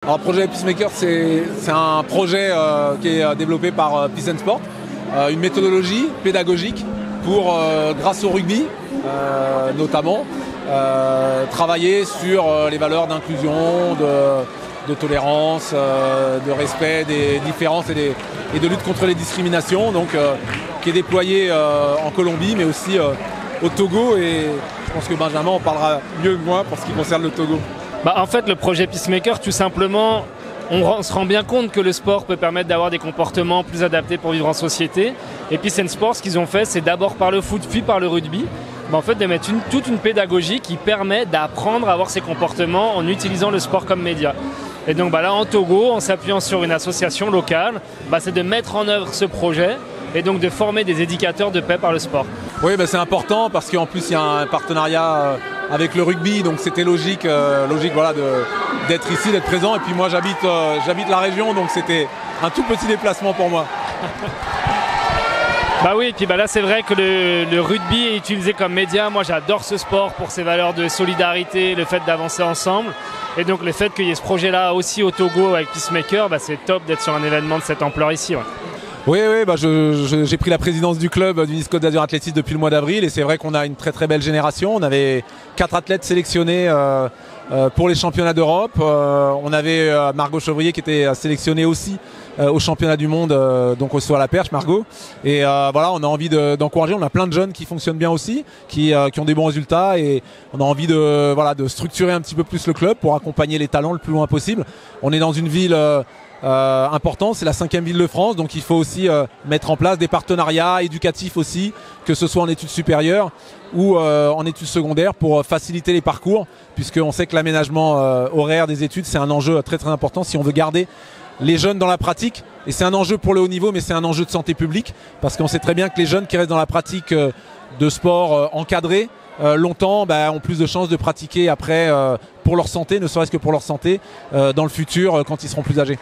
Alors, le projet Peacemaker, c'est un projet qui est développé par Peace and Sport, une méthodologie pédagogique pour, grâce au rugby notamment, travailler sur les valeurs d'inclusion, de tolérance, de respect des différences et de lutte contre les discriminations, donc qui est déployé en Colombie, mais aussi au Togo. Et je pense que Benjamin en parlera mieux que moi pour ce qui concerne le Togo. En fait, le projet Peacemaker, tout simplement, on se rend bien compte que le sport peut permettre d'avoir des comportements plus adaptés pour vivre en société. Et Peace and Sport, ce qu'ils ont fait, c'est d'abord par le foot, puis par le rugby, en fait, de mettre toute une pédagogie qui permet d'apprendre à avoir ces comportements en utilisant le sport comme média. Et donc là, en Togo, en s'appuyant sur une association locale, c'est de mettre en œuvre ce projet et donc de former des éducateurs de paix par le sport. Oui, c'est important parce qu'en plus, il y a un partenariat avec le rugby, donc c'était logique voilà, d'être ici, d'être présent. Et puis moi, j'habite la région, donc c'était un tout petit déplacement pour moi. Oui, et puis là c'est vrai que le rugby est utilisé comme média. Moi j'adore ce sport pour ses valeurs de solidarité, le fait d'avancer ensemble. Et donc le fait qu'il y ait ce projet-là aussi au Togo avec Peacemaker, c'est top d'être sur un événement de cette ampleur ici. Ouais. Oui, j'ai pris la présidence du club du Nice Côte d'Azur Athlétisme depuis le mois d'avril et c'est vrai qu'on a une très très belle génération. On avait 4 athlètes sélectionnés pour les championnats d'Europe. On avait Margot Chevrier qui était sélectionnée aussi au championnat du monde, donc aussi à la perche, Margot. Et voilà, on a envie d'encourager. On a plein de jeunes qui fonctionnent bien aussi, qui ont des bons résultats et on a envie de structurer un petit peu plus le club pour accompagner les talents le plus loin possible. On est dans une ville important, c'est la 5e ville de France, donc il faut aussi mettre en place des partenariats éducatifs aussi, que ce soit en études supérieures ou en études secondaires pour faciliter les parcours, puisqu'on sait que l'aménagement horaire des études c'est un enjeu très très important si on veut garder les jeunes dans la pratique, et c'est un enjeu pour le haut niveau, mais c'est un enjeu de santé publique, parce qu'on sait très bien que les jeunes qui restent dans la pratique de sport encadré longtemps ont plus de chances de pratiquer après pour leur santé, ne serait-ce que pour leur santé dans le futur quand ils seront plus âgés.